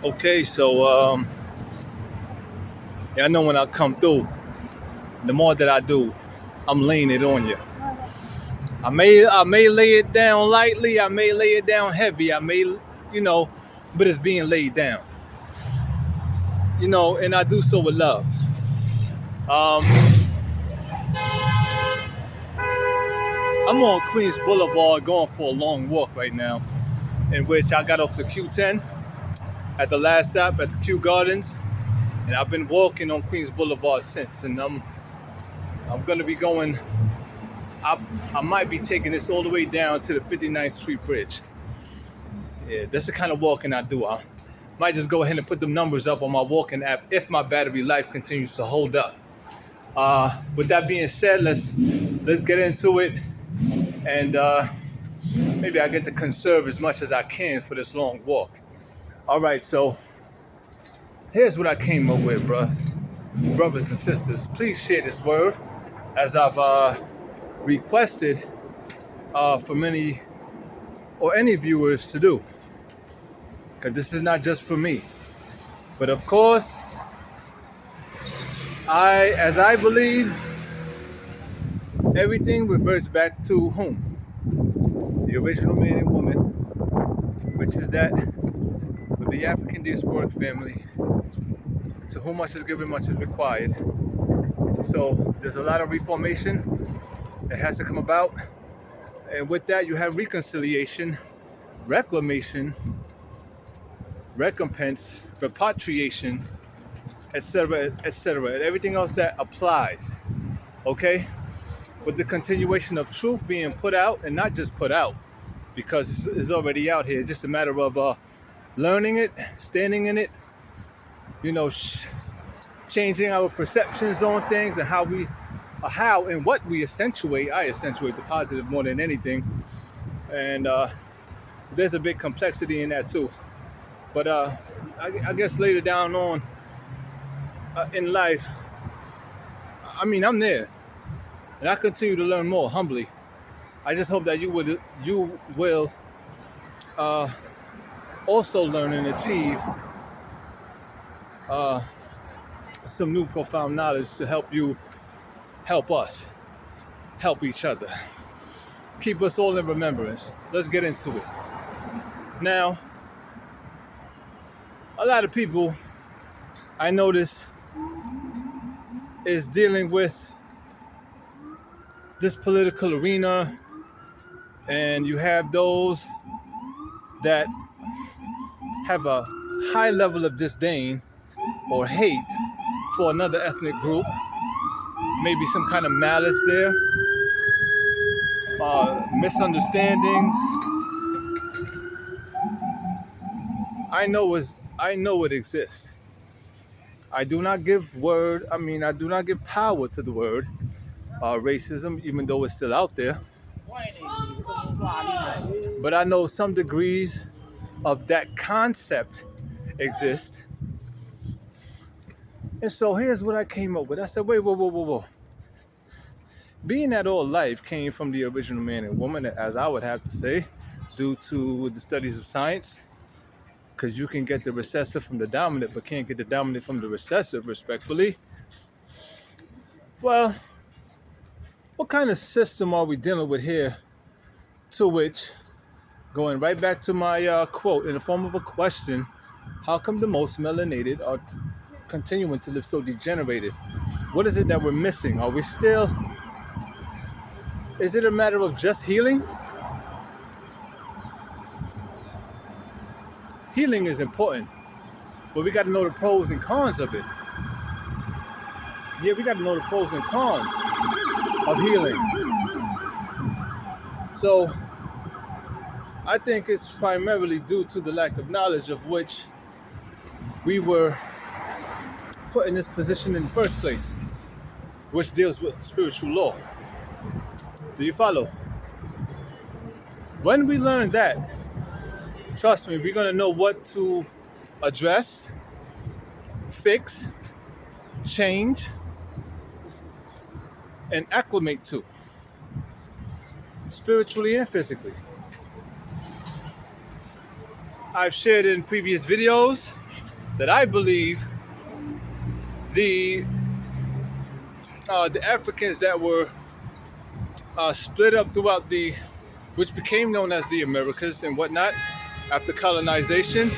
Okay, so yeah, I know when I come through, the more that I do, I'm laying it on you. I may lay it down lightly, I may lay it down heavy, but it's being laid down. And I do so with love. Um, I'm on Queens Boulevard going for a long walk right now, in which I got off the Q10 at the last stop at the Kew Gardens, and I've been walking on Queens Boulevard since. And I'm gonna be going. I might be taking this all the way down to the 59th Street Bridge. Yeah, that's the kind of walking I do. I might just go ahead and put the numbers up on my walking app if my battery life continues to hold up. With that being said, let's get into it, and maybe I get to conserve as much as I can for this long walk. All right, so here's what I came up with, brothers and sisters. Please share this word, as I've requested for many or any viewers to do, because this is not just for me. But of course, as I believe, everything reverts back to whom? The original man and woman, which is that with the African diasporic family, to whom much is given, much is required. So there's a lot of reformation that has to come about. And with that, you have reconciliation, reclamation, recompense, repatriation, etc., etc., and everything else that applies. Okay? With the continuation of truth being put out, and not just put out, because it's already out here. It's just a matter of learning it, standing in it, changing our perceptions on things and how and what we accentuate. I accentuate the positive more than anything. And there's a big complexity in that too. But I guess later down on in life, I'm there. And I continue to learn more humbly. I just hope that you will also learn and achieve some new profound knowledge to help you, help us, help each other. Keep us all in remembrance. Let's get into it. Now, a lot of people I notice is dealing with this political arena, and you have those that have a high level of disdain or hate for another ethnic group, maybe some kind of malice there, misunderstandings. I know it exists. I do not give power to the word racism, even though it's still out there. But I know some degrees of that concept exist. And so here's what I came up with. I said, wait, whoa. Being that all life came from the original man and woman, as I would have to say, due to the studies of science, because you can get the recessive from the dominant, but can't get the dominant from the recessive, respectfully. Well, what kind of system are we dealing with here? To which, going right back to my quote in the form of a question, how come the most melanated are continuing to live so degenerated? What is it that we're missing? Is it a matter of just healing? Healing is important, but we got to know the pros and cons of it. Yeah, we got to know the pros and cons of healing. So, I think it's primarily due to the lack of knowledge of which we were put in this position in the first place, which deals with spiritual law. Do you follow? When we learn that, trust me, we're going to know what to address, fix, change, and acclimate to, spiritually and physically. I've shared in previous videos that I believe the Africans that were split up throughout which became known as the Americas and whatnot after colonization,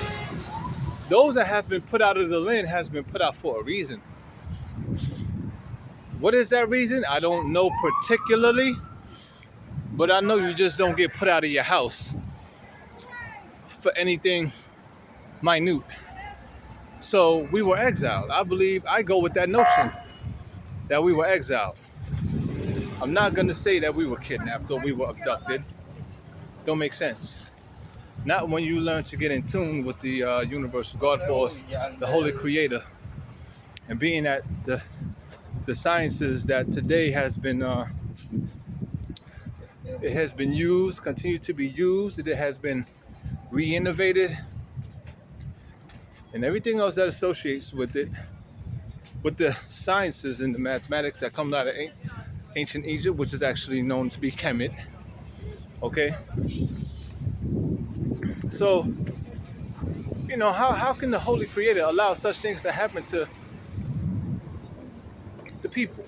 those that have been put out of the land has been put out for a reason. What is that reason? I don't know particularly, but I know you just don't get put out of your house for anything minute. So we were exiled. I go with that notion that we were exiled. I'm not going to say that we were kidnapped or we were abducted. Don't make sense. Not when you learn to get in tune with the universal God force, the Holy Creator, and being at the sciences that today has been it has been used, continue to be used, it has been re-innovated, and everything else that associates with it, with the sciences and the mathematics that come out of ancient Egypt, which is actually known to be Kemet. Okay, so how can the Holy Creator allow such things to happen to the people?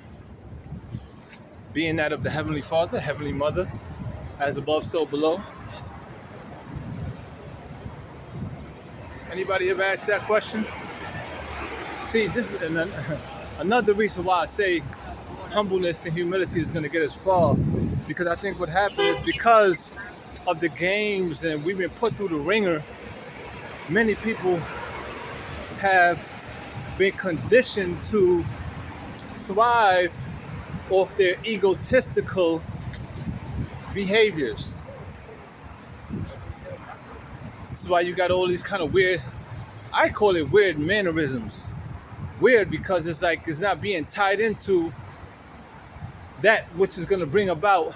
Being that of the Heavenly Father, Heavenly Mother, as above, so below. Anybody ever asked that question? See, this is another reason why I say humbleness and humility is going to get us far, because I think what happened is because of the games and we've been put through the ringer, many people have been conditioned to thrive off their egotistical behaviors. This is why you got all these kind of weird, I call it weird mannerisms. Weird because it's like it's not being tied into that which is going to bring about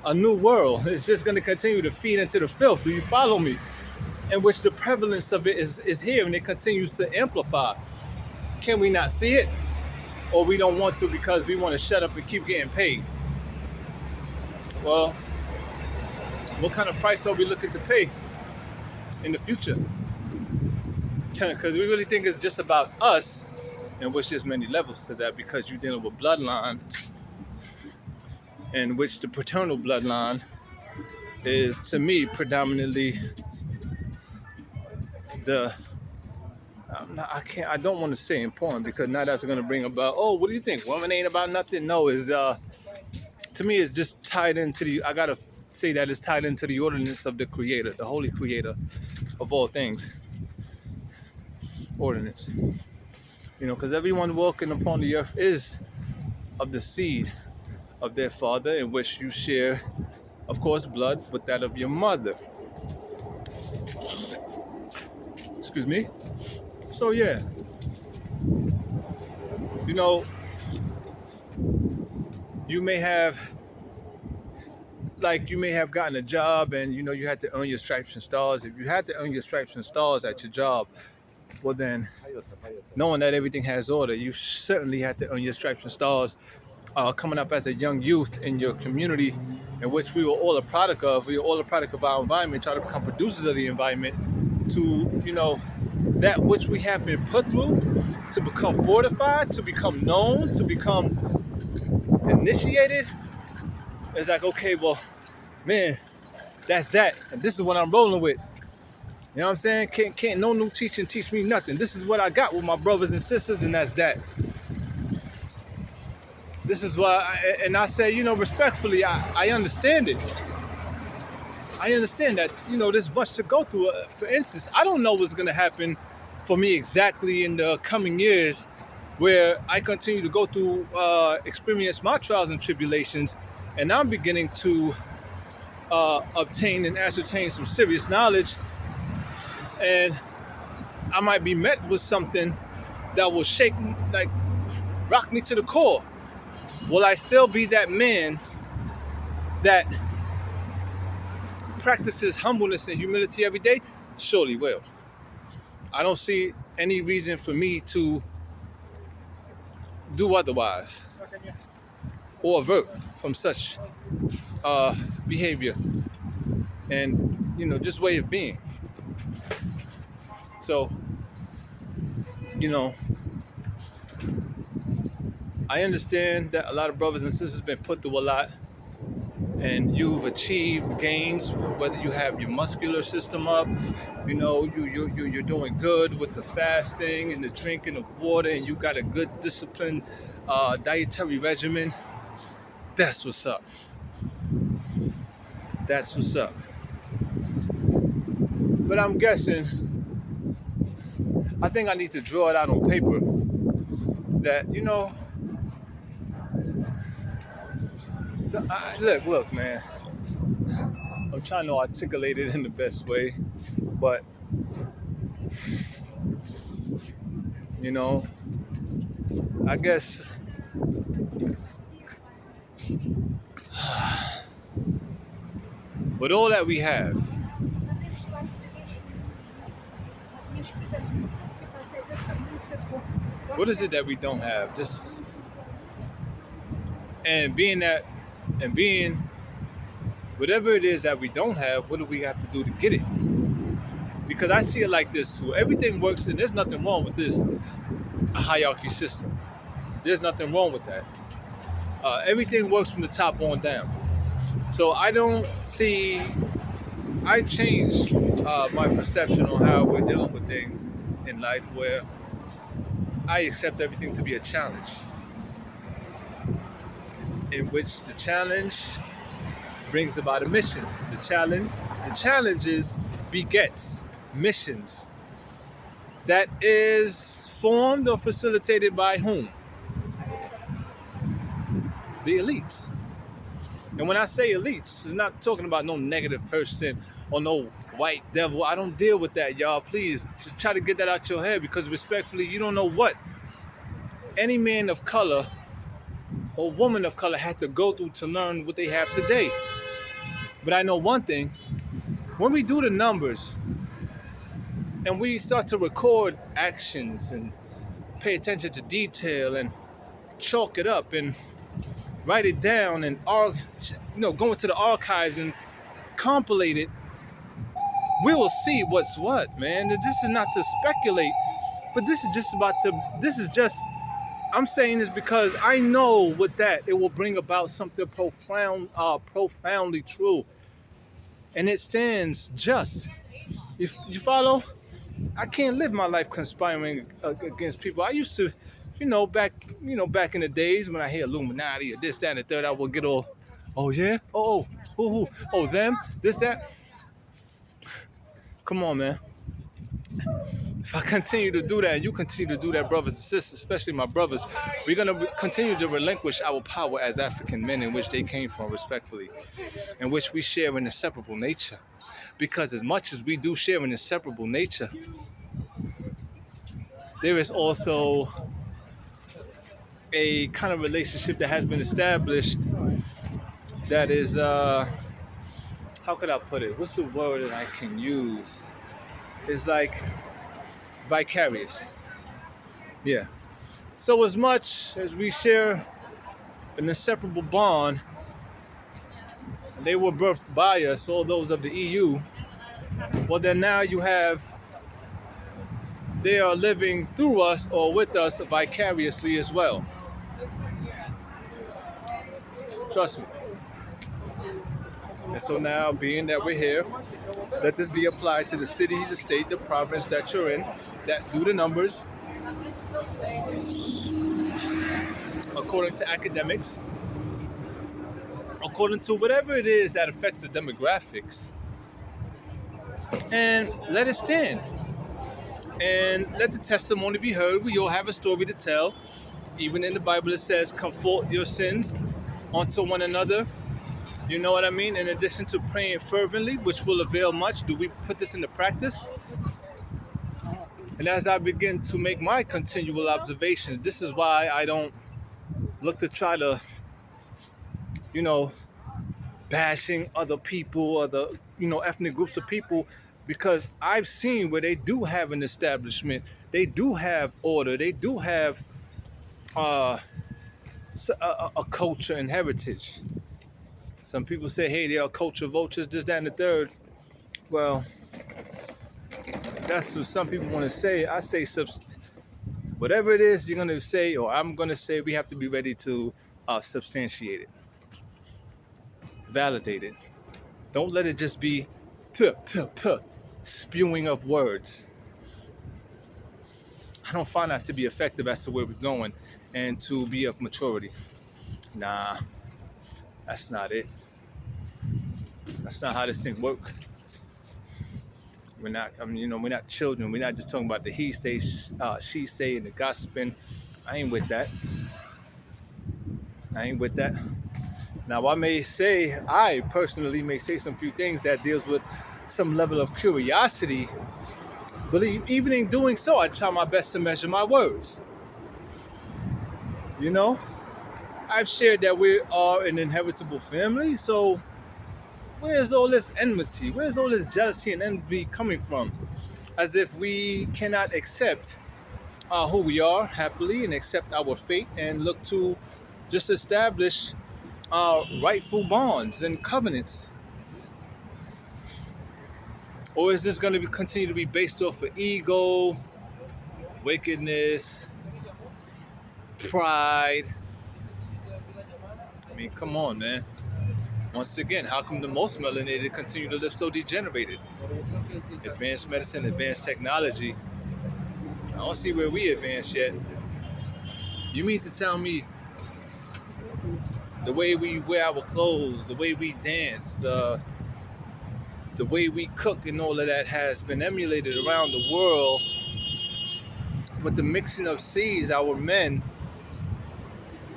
a new world. It's just going to continue to feed into the filth. Do you follow me? In which the prevalence of it is here and it continues to amplify. Can we not see it? Or we don't want to because we want to shut up and keep getting paid? Well, what kind of price are we looking to pay in the future? Because we really think it's just about us, in which there's many levels to that, because you're dealing with bloodline, in which the paternal bloodline is, to me, predominantly I don't want to say important, because now that's going to bring about, oh, what do you think? Woman ain't about nothing. No, to me, it's just tied into I got to say that it's tied into the ordinance of the Creator, the Holy Creator of all things. Ordinance. Because everyone walking upon the earth is of the seed of their father, in which you share, of course, blood with that of your mother. Excuse me. So yeah, you may have gotten a job and you had to earn your stripes and stars. If you had to earn your stripes and stars at your job, well then, knowing that everything has order, you certainly had to earn your stripes and stars coming up as a young youth in your community, in which we were all a product of. We were all a product of our environment, try to become producers of the environment to, that which we have been put through, to become fortified, to become known, to become initiated. It's like, okay, well, man, that's that. And this is what I'm rolling with. You know what I'm saying? Can't no new teaching teach me nothing. This is what I got with my brothers and sisters, and that's that. This is why, I say, respectfully, I understand it. I understand that, there's much to go through. For instance, I don't know what's going to happen for me exactly in the coming years, where I continue to go through, experience my trials and tribulations, and I'm beginning to obtain and ascertain some serious knowledge, and I might be met with something that will shake, rock me to the core. Will I still be that man that practices humbleness and humility every day? Surely will. I don't see any reason for me to do otherwise or avert from such behavior and just way of being. So You know, I understand that a lot of brothers and sisters been put through a lot, and you've achieved gains. Whether you have your muscular system up, you know, you're doing good with the fasting and the drinking of water, and you got a good disciplined dietary regimen. That's what's up. That's what's up. But I'm guessing, I think I need to draw it out on paper that, you know, so look, man. I'm trying to articulate it in the best way, but you know, I guess with all that we have, what is it that we don't have? Just and being that and being whatever it is that we don't have, what do we have to do to get it? Because I see it like this too. Everything works, and there's nothing wrong with this hierarchy system. There's nothing wrong with that. Everything works from the top on down. So I don't see. I change my perception on how we're dealing with things in life, where I accept everything to be a challenge, in which the challenge brings about a mission. The challenges begets missions that is formed or facilitated by whom? The elites. And when I say elites, it's not talking about no negative person or no white devil. I don't deal with that, y'all. Please just try to get that out your head, because respectfully, you don't know what any man of color or woman of color had to go through to learn what they have today. But I know one thing: when we do the numbers and we start to record actions and pay attention to detail and chalk it up and write it down and go into the archives and compilate it, we will see what's what, man. This is not to speculate, but I'm saying this because I know with that it will bring about something profoundly true, and it stands just. If you follow, I can't live my life conspiring against people. I used to, back in the days when I hear Illuminati or this, that, and the third, I would get all, oh yeah, who, oh them, this, that. Come on, man. If I continue to do that, you continue to do that, brothers and sisters, especially my brothers, we're gonna continue to relinquish our power as African men, in which they came from, respectfully, in which we share an inseparable nature. Because as much as we do share an inseparable nature, there is also a kind of relationship that has been established that is, how could I put it? What's the word that I can use? It's like vicarious. Yeah. So as much as we share an inseparable bond, they were birthed by us, all those of the EU, well then now they are living through us or with us vicariously as well. Trust me. And so now, being that we're here, let this be applied to the city, the state, the province that you're in, that do the numbers according to academics, according to whatever it is that affects the demographics, and let it stand. And let the testimony be heard. We all have a story to tell. Even in the Bible it says, comfort your sins unto one another. You know what I mean? In addition to praying fervently, which will avail much, do we put this into practice? And as I begin to make my continual observations, this is why I don't look to try to, bashing other people or the, ethnic groups of people, because I've seen where they do have an establishment, they do have order, they do have a culture and heritage. Some people say, hey, they are culture vultures, this, that, and the third. Well, that's what some people want to say. I say Whatever it is you're going to say or I'm going to say, we have to be ready to substantiate it, validate it. Don't let it just be puh, puh, puh, spewing of words. I don't find that to be effective as to where we're going and to be of maturity. Nah, that's not it. That's not how this thing works. We're not, we're not children. We're not just talking about the he say, she say, and the gossiping. I ain't with that. I ain't with that. Now, I personally may say some few things that deals with some level of curiosity, but even in doing so, I try my best to measure my words. You know, I've shared that we are an inheritable family, so where's all this enmity? Where's all this jealousy and envy coming from? As if we cannot accept who we are happily and accept our fate and look to just establish rightful bonds and covenants. Or is this going to continue to be based off of ego, wickedness, pride? I mean, come on, man. Once again, how come the most melanated continue to live so degenerated? Advanced medicine, advanced technology. I don't see where we advanced yet. You mean to tell me the way we wear our clothes, the way we dance, the way we cook and all of that has been emulated around the world with the mixing of seeds, our men,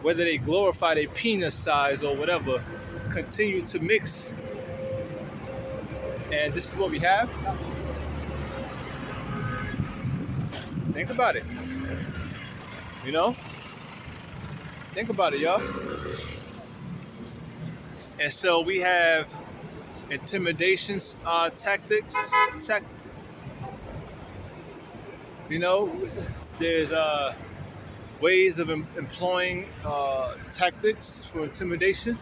whether they glorify their penis size or whatever, continue to mix. And this is what we have. Think about it. You know? Think about it, y'all. And so we have intimidation tactics. There's ways of employing tactics for intimidation.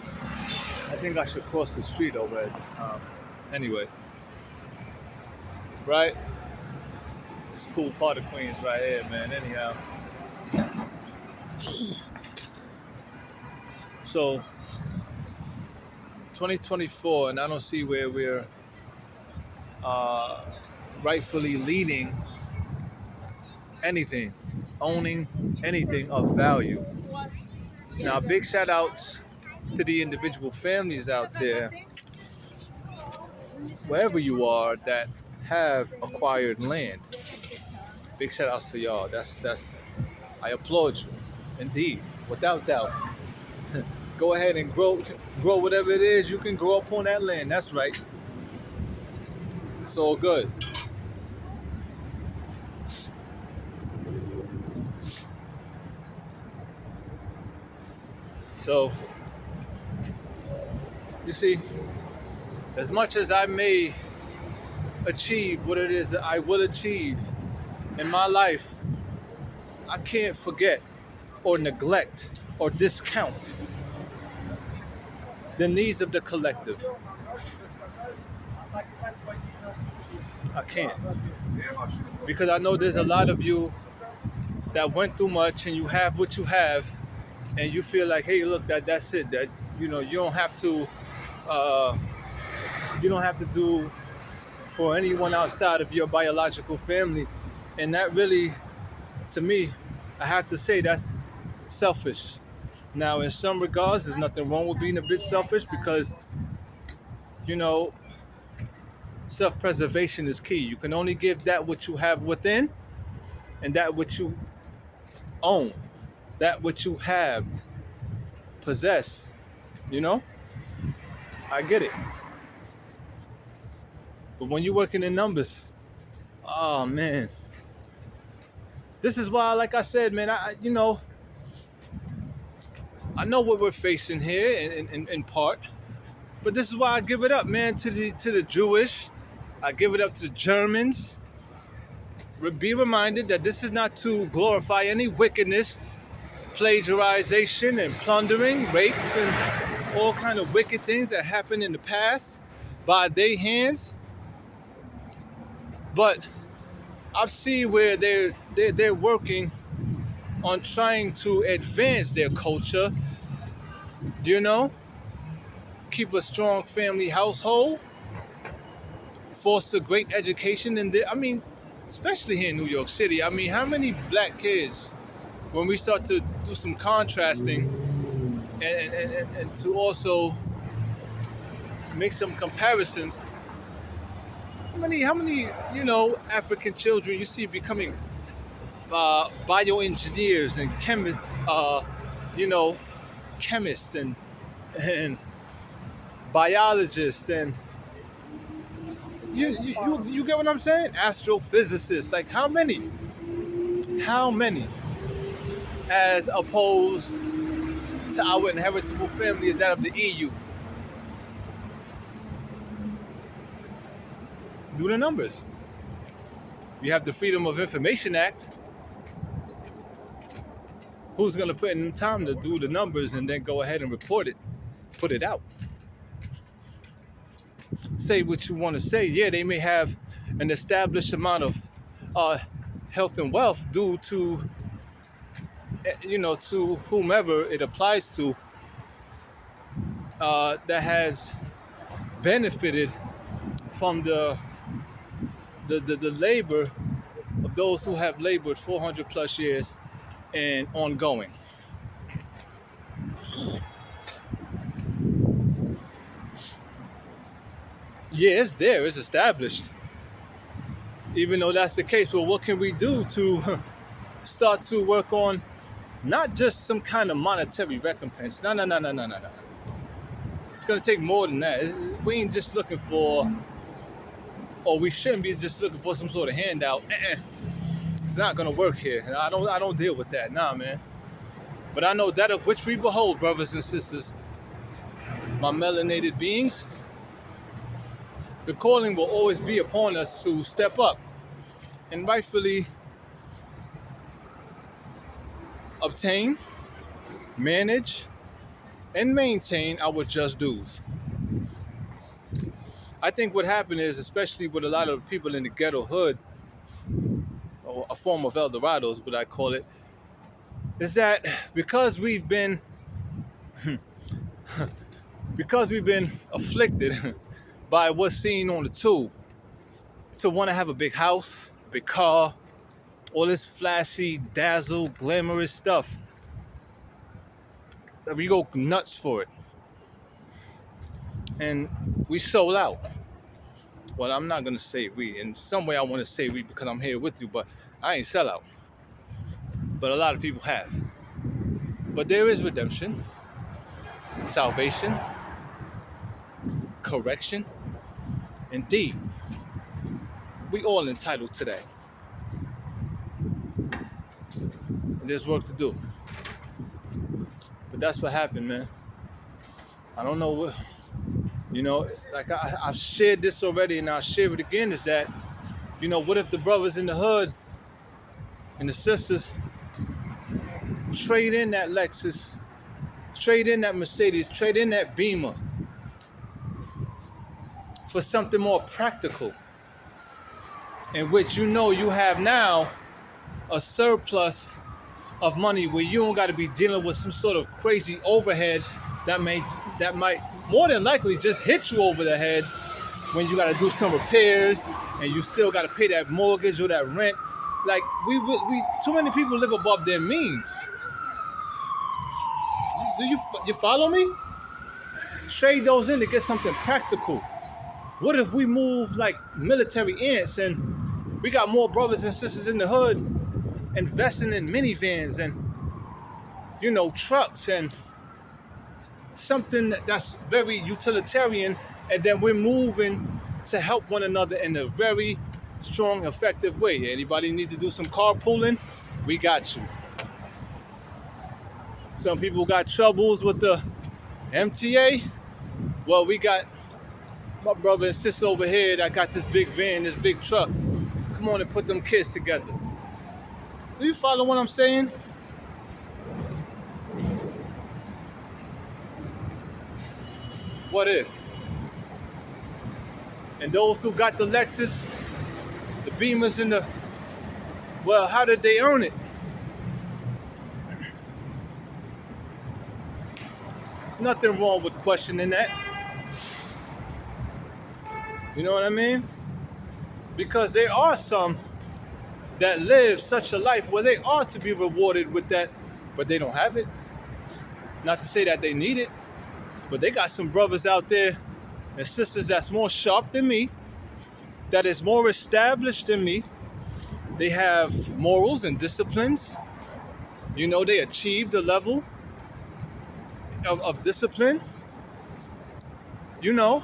I think I should cross the street over at this time. Anyway, right? It's a cool part of Queens right here, man. Anyhow. So, 2024, and I don't see where we're rightfully leading anything, owning anything of value. Now, big shout outs to the individual families out there, wherever you are, that have acquired land. Big shout outs to y'all. That's I applaud you, indeed, without doubt. Go ahead and grow whatever it is you can grow up on that land. That's right. It's all good. So, you see, as much as I may achieve what it is that I will achieve in my life, I can't forget or neglect or discount the needs of the collective. I can't. Because I know there's a lot of you that went through much and you have what you have, and you feel like, hey, look, that's it. That you don't have to do for anyone outside of your biological family. And that really, to me, I have to say that's selfish. Now, in some regards, there's nothing wrong with being a bit selfish because, self-preservation is key. You can only give that which you have within and that which you own, that which you have, possess, I get it. But when you're working in numbers, oh man, this is why, like I said, man, I know what we're facing here in part, but this is why I give it up, man, to the Jewish. I give it up to the Germans. Be reminded that this is not to glorify any wickedness, plagiarization and plundering, rapes and all kind of wicked things that happened in the past by their hands. But I see where they're working on trying to advance their culture, you know, keep a strong family household, foster great education in there. I mean, especially here in New York City. I mean, how many black kids, when we start to do some contrasting and to also make some comparisons, how many, African children you see becoming bioengineers and you know, chemists and biologists and you get what I'm saying? Astrophysicists. Like how many? How many? As opposed to our inheritable family is that of the EU. Do the numbers. You have the Freedom of Information Act. Who's going to put in time to do the numbers and then go ahead and report it, put it out? Say what you want to say. Yeah, they may have an established amount of health and wealth due to, to whomever it applies to, that has benefited from the labor of those who have labored 400 plus years and ongoing. Yeah, it's there, it's established. Even though that's the case, well, what can we do to start to work on not just some kind of monetary recompense? No. It's gonna take more than that. We ain't just looking for, or we shouldn't be just looking for some sort of handout. It's not gonna work here. And I don't deal with that, nah, man. But I know that of which we behold, brothers and sisters, my melanated beings. The calling will always be upon us to step up and rightfully obtain, manage, and maintain our just dues. I think what happened is, especially with a lot of people in the ghetto hood, or a form of El Dorado is what I call it, is that because we've been afflicted by what's seen on the tube, to want to have a big house, big car, all this flashy, dazzle, glamorous stuff. We go nuts for it. And we sold out. Well, I'm not going to say we. In some way I want to say we because I'm here with you, but I ain't sell out. But a lot of people have. But there is redemption, salvation, correction. Indeed, we all entitled to that. And there's work to do. But that's what happened, man. I don't know what, like I've shared this already and I'll share it again, is that, what if the brothers in the hood and the sisters trade in that Lexus, trade in that Mercedes, trade in that Beamer for something more practical, in which you have now a surplus of money where you don't got to be dealing with some sort of crazy overhead that might more than likely just hit you over the head when you got to do some repairs and you still got to pay that mortgage or that rent. Like we too many people live above their means. Do you follow me? Trade those in to get something practical. What if we move like military ants and we got more brothers and sisters in the hood investing in minivans and, trucks and something that's very utilitarian, and then we're moving to help one another in a very strong, effective way. Anybody need to do some carpooling? We got you. Some people got troubles with the MTA. Well, we got my brother and sister over here that got this big van, this big truck. Come on and put them kids together. Do you follow what I'm saying? What if? And those who got the Lexus, the Beamers, and well, how did they earn it? There's nothing wrong with questioning that. You know what I mean? Because there are some that live such a life where they are to be rewarded with that, but they don't have it. Not to say that they need it, but they got some brothers out there and sisters that's more sharp than me, that is more established than me. They have morals and disciplines. You know, they achieved a level of discipline, you know,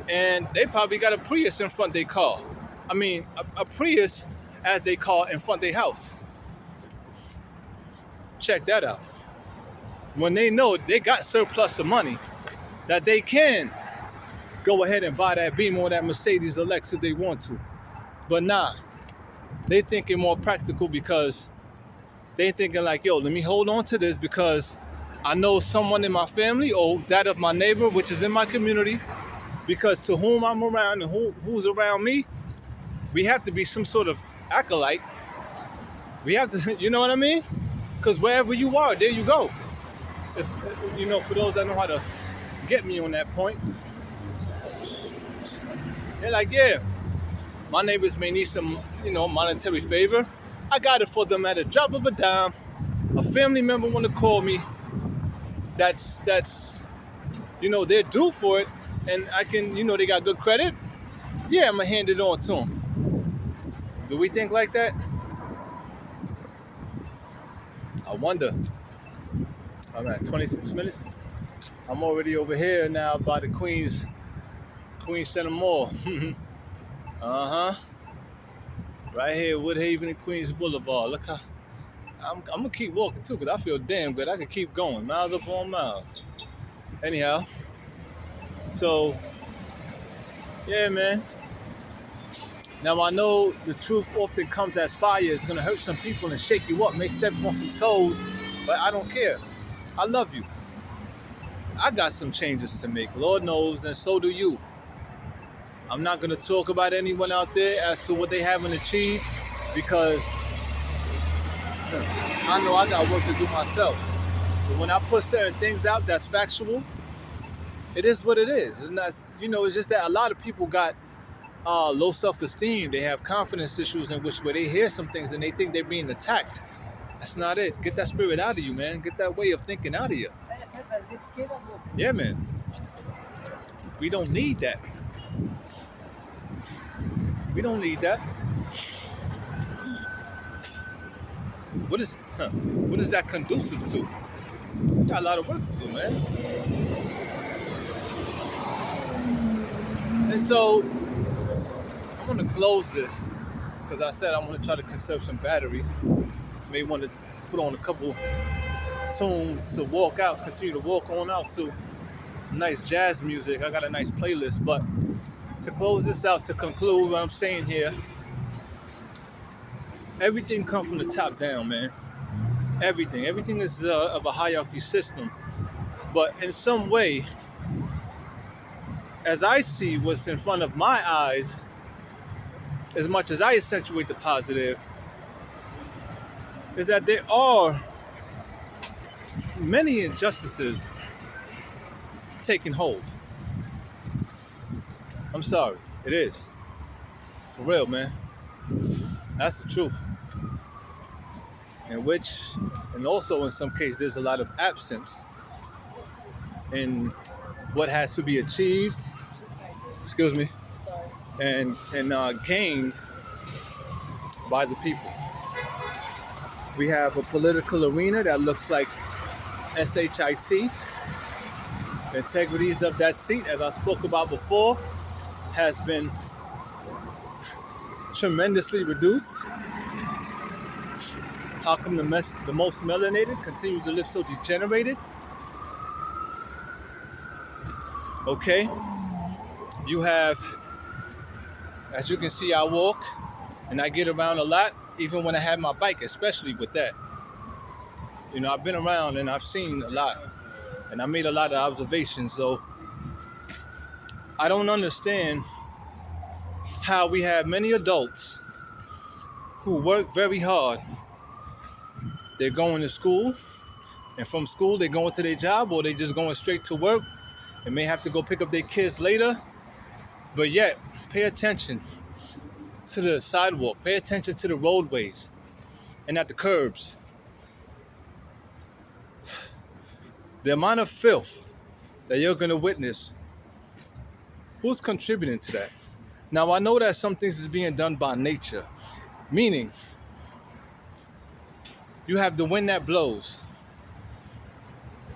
and they probably got a Prius in front of their car. I mean, a Prius, as they call it, in front of their house. Check that out. When they know they got surplus of money, that they can go ahead and buy that Beamer or that Mercedes Alexa if they want to. But nah, they thinking more practical because they thinking like, yo, let me hold on to this because I know someone in my family or that of my neighbor, which is in my community, because to whom I'm around and who's around me, we have to be some sort of acolyte. We have to, you know what I mean? Because wherever you are, there you go. If, you know, for those that know how to get me on that point, they're like, yeah, my neighbors may need some, you know, monetary favor. I got it for them at a drop of a dime. A family member want to call me. That's, you know, they're due for it, and I can, you know, they got good credit. Yeah, I'm gonna hand it on to them. Do we think like that? I wonder. I'm at 26 minutes. I'm already over here now by the Queens Center Mall. Uh-huh. Right here, Woodhaven and Queens Boulevard. Look how I'm gonna keep walking too, because I feel damn good. I can keep going, miles upon miles. Anyhow, so yeah, man. Now I know the truth often comes as fire. It's gonna hurt some people and shake you up, may step on some toes, but I don't care. I love you. I got some changes to make, Lord knows, and so do you. I'm not gonna talk about anyone out there as to what they haven't achieved, because I know I got work to do myself. But when I put certain things out that's factual, it is what it is. It's not, you know, it's just that a lot of people got low self-esteem. They have confidence issues in which where they hear some things and they think they're being attacked. That's not it. Get that spirit out of you, man. Get that way of thinking out of you. Yeah, man. We don't need that. We don't need that. What is that conducive to? We got a lot of work to do, man. And so I'm gonna close this because I said I'm gonna try to conserve some battery. May want to put on a couple tunes to walk out, continue to walk on out to some nice jazz music. I got a nice playlist, but to close this out, to conclude what I'm saying here, everything comes from the top down, man. Everything is of a hierarchy system, but in some way, as I see what's in front of my eyes, as much as I accentuate the positive, is that there are many injustices taking hold. I'm sorry, it is. For real, man. That's the truth. In which, and also in some cases, there's a lot of absence in what has to be achieved, excuse me, and gained by the people. We have a political arena that looks like SHIT. The integrities of that seat, as I spoke about before, has been tremendously reduced. How come the most melanated continues to live so degenerated? Okay, you have, as you can see, I walk and I get around a lot, even when I have my bike, especially with that. You know, I've been around and I've seen a lot, and I made a lot of observations, so I don't understand how we have many adults who work very hard. They're going to school And from school, they're going to their job or they just going straight to work and may have to go pick up their kids later. But yet, pay attention to the sidewalk, pay attention to the roadways and at the curbs. The amount of filth that you're going to witness, who's contributing to that? Now, I know that some things is being done by nature, meaning you have the wind that blows,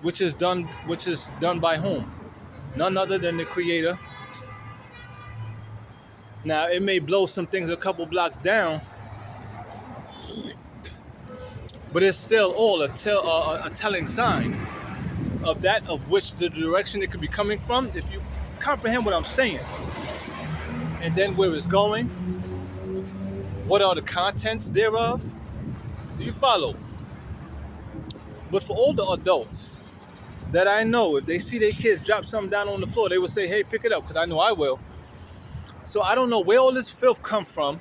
which is done by whom? None other than the Creator. Now, it may blow some things a couple blocks down, but it's still all a telling sign of that, of which the direction it could be coming from, if you comprehend what I'm saying. And then where it's going, what are the contents thereof? Do you follow? But for all the adults that I know, if they see their kids drop something down on the floor, they will say, hey, pick it up, because I know I will. So I don't know where all this filth come from,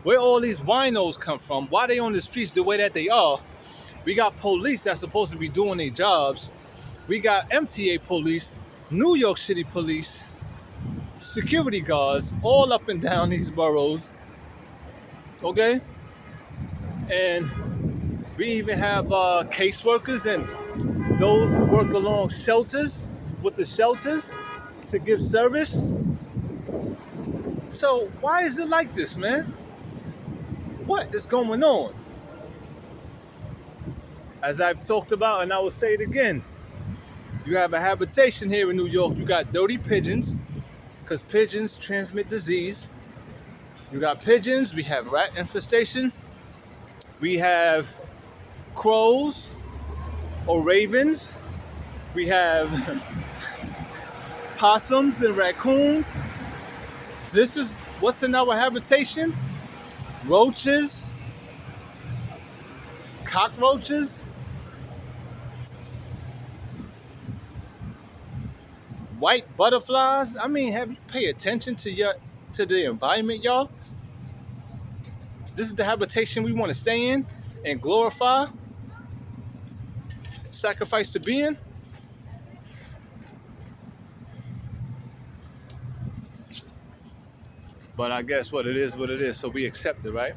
where all these winos come from, why they on the streets the way that they are. We got police that's supposed to be doing their jobs. We got MTA police, New York City police, security guards all up and down these boroughs. Okay? And we even have caseworkers and those who work along shelters, with the shelters to give service. So why is it like this, man? What is going on? As I've talked about, and I will say it again, you have a habitation here in New York. You got dirty pigeons, because pigeons transmit disease. You got pigeons, we have rat infestation, we have crows or ravens, we have possums and raccoons. This is what's in our habitation: roaches, cockroaches, white butterflies. I mean, have you pay attention to the environment, y'all? This is the habitation we want to stay in and glorify, sacrifice to be in. But I guess what it is, so we accept it, right?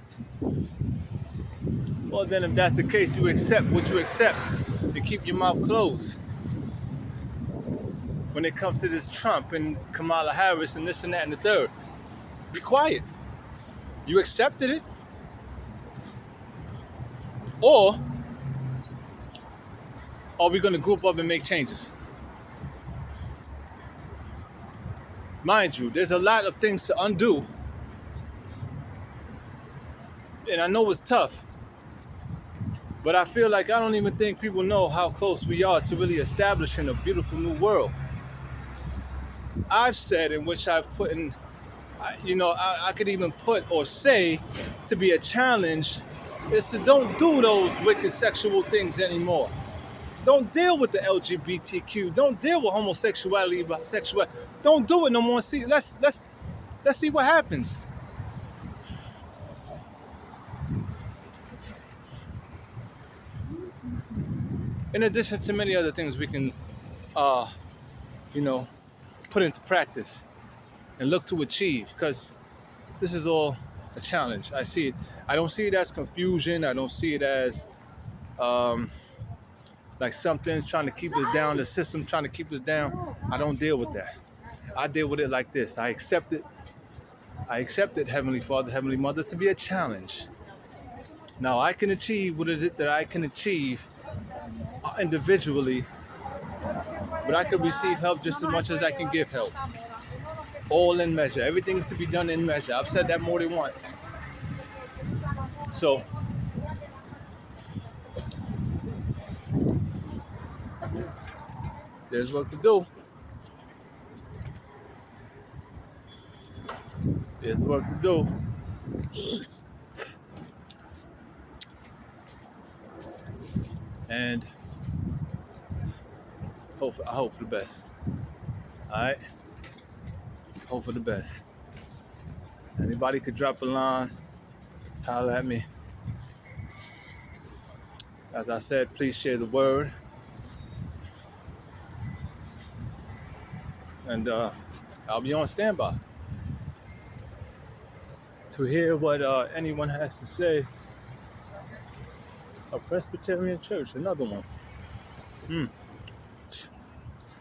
Well, then if that's the case, you accept what you accept and keep your mouth closed. When it comes to this Trump and Kamala Harris and this and that and the third, be quiet. You accepted it. Or are we going to group up and make changes? Mind you, there's a lot of things to undo. And I know it's tough. But I feel like I don't even think people know how close we are to really establishing a beautiful new world. I've said, in which I've put in, I could even put or say to be a challenge, is to don't do those wicked sexual things anymore. Don't deal with the LGBTQ. Don't deal with homosexuality, bisexuality. Don't do it no more. See, let's see what happens. In addition to many other things we can, put into practice and look to achieve, because this is all a challenge. I see it. I don't see it as confusion. I don't see it as like something's trying to keep us down, the system trying to keep us down. I don't deal with that. I deal with it like this. I accept it. I accept it, Heavenly Father, Heavenly Mother, to be a challenge. Now I can achieve what is it that I can achieve individually, but I can receive help just as much as I can give help. All in measure. Everything is to be done in measure. I've said that more than once. So there's work to do. There's work to do. And I hope for the best. Alright? Hope for the best. Anybody could drop a line, holler at me. As I said, please share the word. And I'll be on standby to hear what anyone has to say. A Presbyterian church, another one.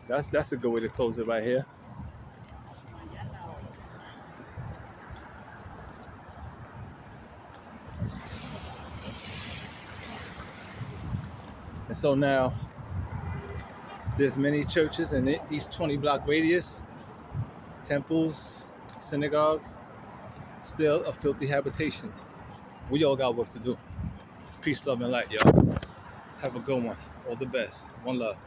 That's a good way to close it right here. And so now there's many churches in each 20-block radius, temples, synagogues, still a filthy habitation. We all got work to do. Peace, love, and light, y'all. Have a good one. All the best. One love.